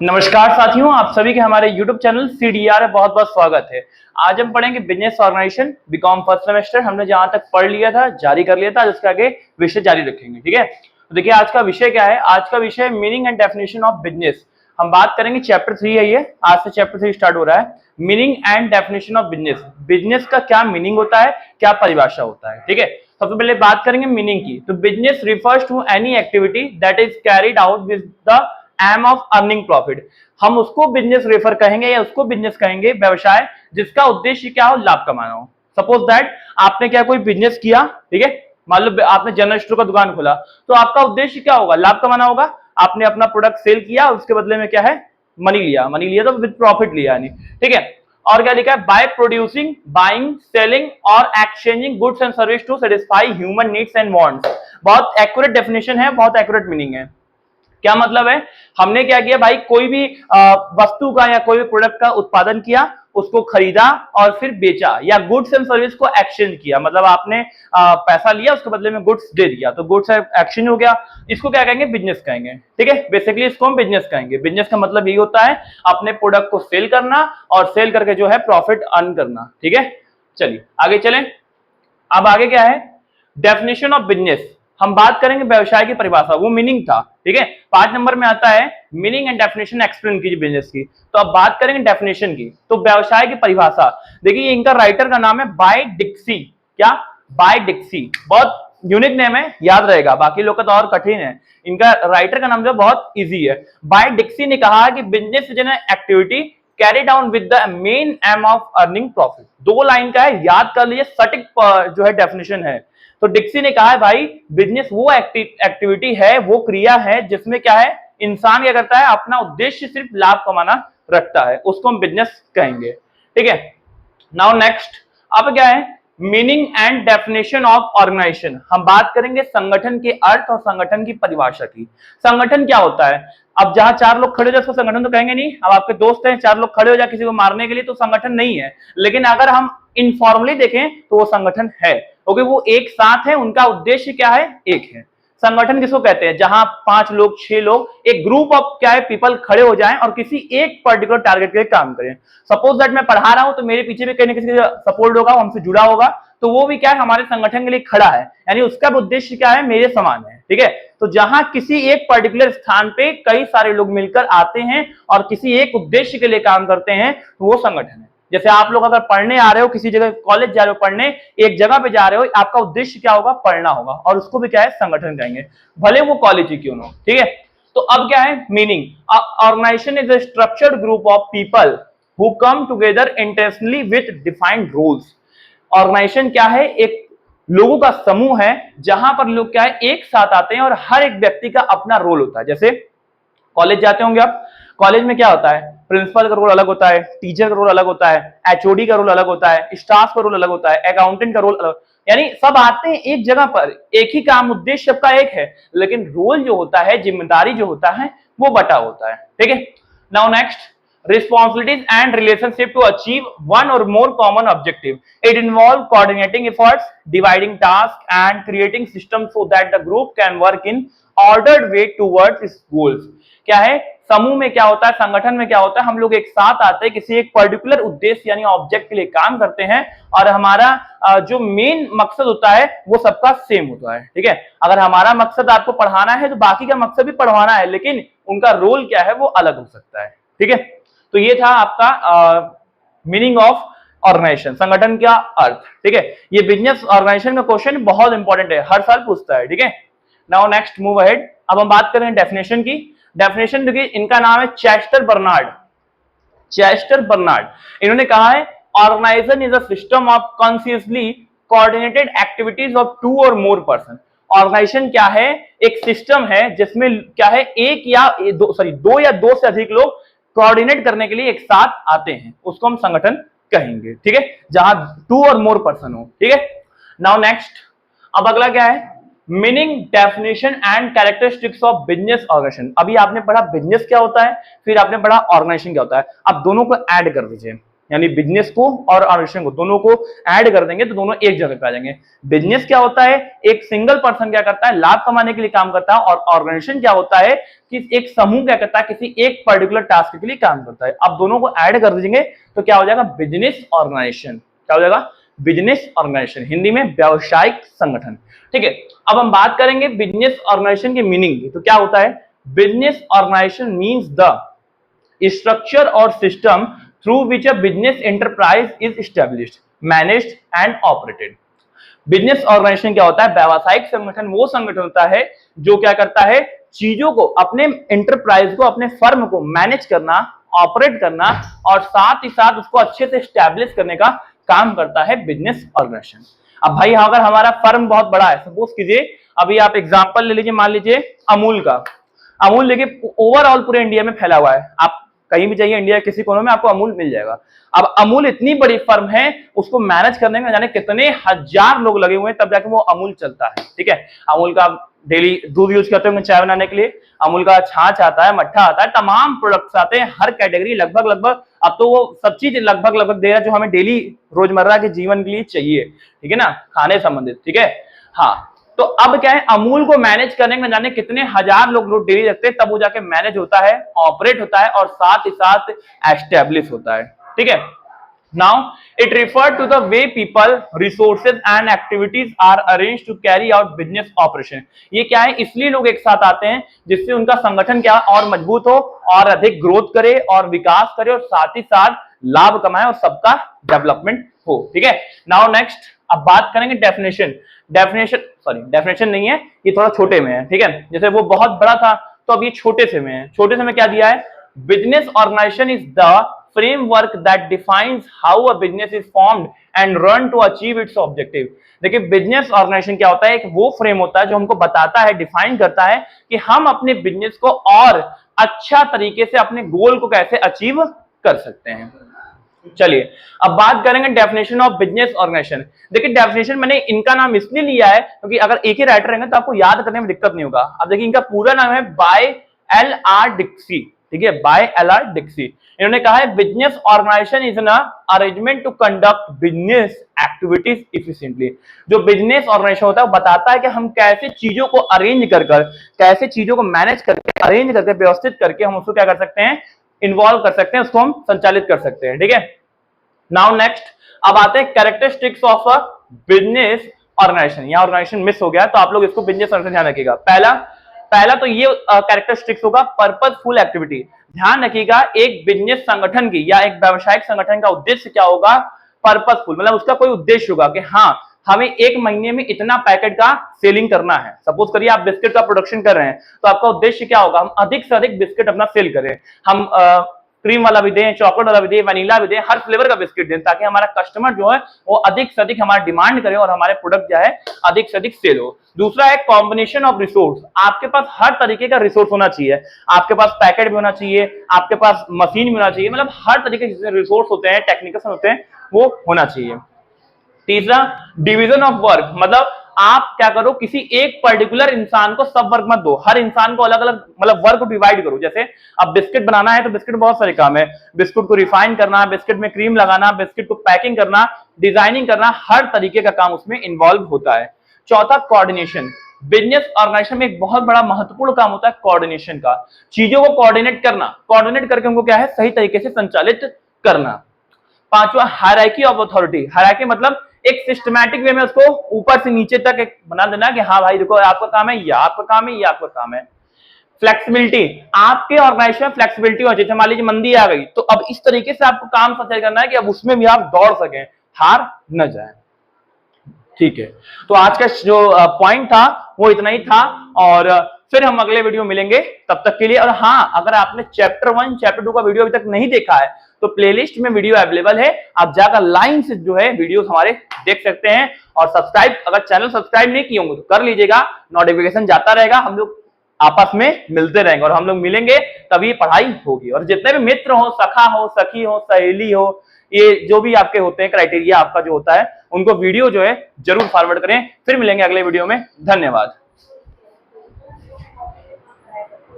नमस्कार साथियों, आप सभी के हमारे YouTube चैनल CDR में बहुत बहुत स्वागत है। आज हम पढ़ेंगे business organisation BCom first semester. हमने जहां तक पढ़ लिया था, जारी कर लिया था, उसके आगे विषय जारी रखेंगे। ठीक है, तो देखिए आज का विषय क्या है। आज का विषय meaning and definition of business. हम बात करेंगे चैप्टर 3 है ये, आज से चैप्टर 3 स्टार्ट हो रहा है। Meaning and definition of business, business का क्या मीनिंग होता है, क्या परिभाषा होता है। ठीक है, सबसे पहले बात करेंगे मीनिंग की। तो business refers to any activity that is carried out with the aim of earning profit. हम उसको बिजनेस रेफर कहेंगे या उसको बिजनेस कहेंगे, व्यवसाय जिसका उद्देश्य क्या हो, लाभ कमाना हो। सपोज दैट आपने क्या कोई बिजनेस किया, ठीक है, मान लो आपने जनरल स्टोर का दुकान खोला, तो आपका उद्देश्य क्या होगा, लाभ कमाना होगा। आपने अपना प्रोडक्ट सेल किया, उसके बदले में क्या है, मनी लिया। मनी लिया तो विद प्रॉफिट लिया, यानी ठीक है। और क्या लिखा है, बाय प्रोड्यूसिंग, बाइंग, सेलिंग और exchanging goods and service to satisfy human needs and wants. बहुत एक्यूरेट डेफिनेशन है, बहुत एक्यूरेट मीनिंग है। क्या मतलब है, हमने क्या किया भाई, कोई भी वस्तु का या कोई भी प्रोडक्ट का उत्पादन किया, उसको खरीदा और फिर बेचा, या गुड्स एंड सर्विस को एक्सचेंज किया। मतलब आपने पैसा लिया, उसके बदले में गुड्स दे दिया, तो गुड्स एक्सचेंज हो गया। इसको क्या कहेंगे, बिजनेस कहेंगे। ठीक है, बेसिकली इसको हम बिजनेस कहेंगे। बिजनेस का मतलब यही होता है अपने प्रोडक्ट को सेल करना और सेल करके जो है प्रॉफिट अर्न करना। ठीक है, चलिए आगे चलें। अब आगे क्या है, डेफिनेशन ऑफ बिजनेस। हम बात करेंगे व्यवसाय की परिभाषा, वो मीनिंग था। ठीक है, 5 नंबर में आता है मीनिंग एंड डेफिनेशन एक्सप्लेन कीजिए बिजनेस की। तो अब बात करेंगे डेफिनेशन की। तो व्यवसाय की परिभाषा देखिए, इनका राइटर का नाम है बाय डिक्सी। क्या, बाय डिक्सी। बहुत यूनिक नेम है, याद रहेगा, बाकी लोग का तो और कठिन है। इनका राइटर का नाम जो बहुत इजी है। बाय डिक्सी ने कहा कि business is an activity carry down with the main M of earning profit. 2 line का है, याद कर लीजिए, सटीक जो है डेफिनेशन है। तो डिक्सी ने कहा है भाई, बिजनेस वो एक्टिविटी है, वो क्रिया है जिसमें क्या है, इंसान क्या करता है, अपना उद्देश्य सिर्फ लाभ कमाना रखता है, उसको हम बिजनेस कहेंगे। ठीक है, नाउ नेक्स्ट। अब क्या है, meaning and definition of organisation. हम बात करेंगे संगठन के अर्थ और संगठन की परिभाषा की। संगठन क्या होता है, अब जहां 4 लोग खड़े हो जाए उसको संगठन तो कहेंगे नहीं। अब आपके दोस्त हैं, 4 लोग खड़े हो जाए किसी को मारने के लिए, तो संगठन नहीं है। लेकिन अगर हम इनफॉर्मली देखें तो वो संगठन है, क्योंकि वो एक साथ है, उनका उद्देश्य क्या है, एक है। संगठन किसको कहते हैं, जहां 5 लोग, 6 लोग, एक ग्रुप ऑफ क्या है पीपल खड़े हो जाएं और किसी एक पर्टिकुलर टारगेट के लिए काम करें। सपोज दैट मैं पढ़ा रहा हूं, तो मेरे पीछे भी कहीं ना किसी का सपोर्ट होगा, वो हमसे जुड़ा होगा, तो वो भी क्या है, हमारे संगठन के लिए खड़ा है, यानी उसका उद्देश्य क्या है, मेरे समान है। ठीक है, तो जहां किसी एक पर्टिकुलर स्थान पे कई सारे लोग मिलकर आते हैं और किसी एक उद्देश्य के लिए काम करते हैं, तो वो संगठन है। जैसे आप लोग अगर पढ़ने आ रहे हो, किसी जगह कॉलेज जा रहे हो पढ़ने, एक जगह पे जा रहे हो, आपका उद्देश्य क्या होगा, पढ़ना होगा, और उसको भी क्या है, संगठन कहेंगे, भले वो कॉलेज ही क्यों ना हो। ठीक है, तो अब क्या है meaning, organisation is a structured group of people who come together intentionally with defined rules. Organisation क्या है, एक लोगों का समूह है जहां पर लोग क्या है, एक साथ आते हैं और हर एक व्यक्ति का अपना रोल होता है। जैसे कॉलेज जाते होंगे आप, कॉलेज में क्या होता है, प्रिंसिपल का रोल अलग होता है, टीचर का रोल अलग होता है, एचओडी का रोल अलग होता है, स्टाफ का रोल अलग होता है, अकाउंटेंट का रोल अलग, यानी सब आते हैं एक जगह पर, एक ही काम, उद्देश्य सबका एक है, लेकिन रोल जो होता है, जिम्मेदारी जो होता है, वो बटा होता है। ठीक है, now next, responsibilities and relationship to achieve one or more common objective. It involves coordinating efforts, dividing tasks and creating systems so that the group can work in ordered way towards its goals. क्या है, समूह में क्या होता है, संगठन में क्या होता है, हम लोग एक साथ आते हैं, किसी एक पर्टिकुलर उद्देश्य यानी ऑब्जेक्ट के लिए काम करते हैं, और हमारा जो मेन मकसद होता है वो सबका सेम होता है। ठीक है, अगर हमारा मकसद आपको पढ़ाना है तो बाकी का मकसद भी पढ़वाना है, लेकिन उनका रोल क्या है वो अलग हो सकता है। ठीक है, तो ये था आपका मीनिंग ऑफ ऑर्गेनाइजेशन, संगठन का अर्थ। ठीक है, ये बिजनेस ऑर्गेनाइजेशन का क्वेश्चन बहुत इंपॉर्टेंट है, हर साल पूछता है। ठीक है, नाउ नेक्स्ट मूव अहेड। अब हम बात करें डेफिनेशन की। डेफिनेशन देखिए, इनका नाम है चेस्टर बर्नार्ड। चेस्टर बर्नार्ड, इन्होंने कहा है organisation is a system of consciously coordinated activities of 2 और मोर पर्सन। ऑर्गेनाइजेशन क्या है, एक सिस्टम है जिसमें क्या है, एक या दो या दो से अधिक लोग कोऑर्डिनेट करने के लिए एक साथ आते हैं, उसको हम संगठन कहेंगे। ठीक है, जहां 2 और मोर पर्सन हो। ठीक है, नाउ नेक्स्ट। अब अगला क्या है, meaning, definition and characteristics of business organisation. अभी आपने पढ़ा बिजनेस क्या होता है, फिर आपने पढ़ा ऑर्गेनाइजेशन क्या होता है, अब दोनों को ऐड कर दीजिए। यानी बिजनेस को और ऑर्गेनाइजेशन को दोनों को ऐड कर देंगे तो दोनों एक जगह पे आ जाएंगे। बिजनेस क्या होता है, एक सिंगल पर्सन क्या करता है, लाभ कमाने के लिए काम करता है, और ऑर्गेनाइजेशन क्या होता है कि एक समूह क्या करता है, किसी एक पर्टिकुलर टास्क के लिए काम करता है। अब दोनों को ऐड कर दीजिए तो क्या हो जाएगा, बिजनेस ऑर्गेनाइजेशन। क्या हो जाएगा, बिजनेस ऑर्गेनाइजेशन, हिंदी में व्यावसायिक संगठन। ठीक है, अब हम बात करेंगे बिजनेस ऑर्गेनाइजेशन की मीनिंग की। तो क्या होता है, business organisation means the structure or system through which a business enterprise is established, managed and operated। Business organisation क्या होता है, व्यावसायिक संगठन वो संगठन होता है जो क्या करता है, चीजों को, अपने एंटरप्राइज को, अपने फर्म को मैनेज करना, ऑपरेट करना और साथ ही साथ उसको अच्छे से स्टैब्लिश करने का काम करता है बिजनेस ऑर्गेनाइजेशन। अब भाई अगर हमारा फर्म बहुत बड़ा है, सपोज कीजिए अभी आप एग्जांपल ले लीजिए, मान लीजिए अमूल का। अमूल देखिए ओवरऑल पूरे इंडिया में फैला हुआ है, आप कहीं भी जाइए इंडिया किसी कोने में आपको अमूल मिल जाएगा। अब अमूल इतनी बड़ी फर्म है, उसको मैनेज करने में जाने कितने हजार लोग लगे हुए हैं तब जाके वो अमूल चलता है। ठीक है, अमूल का डेली दूध यूज करते होंगे चाय बनाने के लिए, अमूल का छाछ आता है, मट्ठा आता है, तमाम प्रोडक्ट्स आते हैं, हर कैटेगरी लगभग अब तो वो सब चीज लगभग दे रहा है जो हमें डेली रोजमर्रा के जीवन के लिए चाहिए। ठीक है ना, खाने संबंधित। ठीक है, हाँ, तो अब क्या है, अमूल को मैनेज करने में जाने कितने हजार लोग डेली रखते हैं, तब वो जाके मैनेज होता है, ऑपरेट होता है और साथ ही साथ एस्टेब्लिश होता है। ठीक है, now it refer to the way people, resources and activities are arrange to carry out business operation. ये क्या है, इसलिए लोग एक साथ आते हैं जिससे उनका संगठन क्या और मजबूत हो और अधिक ग्रोथ करे और विकास करे और साथ ही साथ लाभ कमाए और सबका डेवलपमेंट हो। ठीक है, नाउ नेक्स्ट अब बात करेंगे डेफिनेशन नहीं है, ये थोड़ा छोटे में है। ठीक है, जैसे वो बहुत बड़ा था तो अब ये छोटे से में है। छोटे से में क्या दिया है, business organisation is the framework that defines how a business is formed and run to achieve its objective. देखिए बिजनेस ऑर्गेनाइजेशन क्या होता है, एक वो फ्रेम होता है जो हमको बताता है, डिफाइन करता है कि हम अपने बिजनेस को और अच्छा तरीके से अपने गोल को कैसे अचीव कर सकते हैं। चलिए अब बात करेंगे डेफिनेशन ऑफ बिजनेस ऑर्गेनाइजेशन। देखिए डेफिनेशन मैंने इनका नाम इसलिए लिया है क्योंकि अगर एक ही राइटर रहेंगे तो आपको याद करने में दिक्कत नहीं होगा। अब देखिए इनका पूरा नाम है बाय एल आर डिक्सी। ठीक है, बाय एल आर डिक्सी। इन्होंने कहा है business organisation is an arrangement to conduct business activities efficiently. जो बिजनेस ऑर्गेनाइजेशन होता है वो बताता है कि हम कैसे चीजों को अरेंज कर कैसे चीजों को मैनेज करके, अरेंज करके, व्यवस्थित करके हम उसको क्या कर सकते हैं, इन्वॉल्व कर सकते हैं, उसको हम संचालित कर सकते हैं। ठीक है, नाउ नेक्स्ट अब आते हैं characteristics of a business organisation. यहां ऑर्गेनाइजेशन मिस हो गया तो आप लोग इसको बिजनेस ऑर्गेनाइजेशन ध्यान रखिएगा। पहला तो ये कैरेक्टरिस्टिक्स होगा पर्पसफुल एक्टिविटी। ध्यान रखिएगा एक बिजनेस संगठन की या एक व्यावसायिक संगठन का उद्देश्य क्या होगा, पर्पसफुल, मतलब उसका कोई उद्देश्य होगा कि हाँ हमें एक महीने में इतना पैकेट का सेलिंग करना है। सपोज करिए आप बिस्किट का प्रोडक्शन कर रहे हैं तो आपका उद्देश्य क्या होगा, हम अधिक से अधिक बिस्किट अपना सेल करें, हम क्रीम वाला भी दें, चॉकलेट वाला भी दें, वनीला भी दें, हर फ्लेवर का बिस्किट दें ताकि हमारा कस्टमर जो है वो अधिक से अधिक हमारा डिमांड करे और हमारे प्रोडक्ट जो है अधिक से अधिक सेल हो। दूसरा है कॉम्बिनेशन ऑफ रिसोर्स। आपके पास हर तरीके का रिसोर्स होना चाहिए, आपके पास पैकेट भी होना चाहिए, आपके पास मशीन भी होना चाहिए, मतलब हर तरीके के रिसोर्स होते हैं, टेक्निकल होते हैं, वो होना चाहिए। तीसरा डिवीजन ऑफ वर्क, मतलब आप क्या करो, किसी एक पर्टिकुलर इंसान को सब वर्क मत दो, हर इंसान को अलग अलग मतलब वर्क डिवाइड करो। जैसे अब बिस्किट बनाना है तो बिस्किट बहुत सारे काम है, बिस्कुट को रिफाइन करना, बिस्किट में क्रीम लगाना, बिस्किट को पैकिंग करना, डिजाइनिंग करना, हर तरीके का काम उसमें इन्वॉल्व होता है। चौथा कोऑर्डिनेशन। बिजनेस ऑर्गेनाइजेशन में एक बहुत बड़ा महत्वपूर्ण काम होता है कोऑर्डिनेशन का, चीजों को कोऑर्डिनेट करना, कोऑर्डिनेट करके उनको क्या है सही तरीके से संचालित करना। पांचवा हायरार्की ऑफ अथॉरिटी। हायरार्की मतलब एक सिस्टमैटिक वे में उसको ऊपर से नीचे तक एक बना देना कि हाँ भाई देखो आपका काम है, ये आपका काम है, ये आपका काम है। फ्लेक्सिबिलिटी, आपके ऑर्गेनाइजेशन में फ्लेक्सिबिलिटी हो, जैसे मान लीजिए मंदी आ गई तो अब इस तरीके से आपको काम संचालित करना है कि अब उसमें भी आप दौड़ सकें, हार न जाए। ठीक है, तो आज का जो पॉइंट था वो इतना ही था और फिर हम अगले वीडियो मिलेंगे, तब तक के लिए। और हाँ, अगर आपने चैप्टर 1 चैप्टर 2 का वीडियो अभी तक नहीं देखा है तो प्लेलिस्ट में वीडियो अवेलेबल है, आप जाकर लाइन से जो है वीडियोस हमारे देख सकते हैं। और सब्सक्राइब, अगर चैनल सब्सक्राइब नहीं किए होंगे तो कर लीजिएगा, नोटिफिकेशन जाता रहेगा, हम लोग आपस में मिलते रहेंगे और हम लोग मिलेंगे तभी पढ़ाई होगी। और जितने भी मित्र हो, सखा हो, सखी हो, सहेली हो, ये जो भी आपके होते हैं क्राइटेरिया आपका जो होता है, उनको वीडियो जो है जरूर फॉरवर्ड करें। फिर मिलेंगे अगले वीडियो में, धन्यवाद।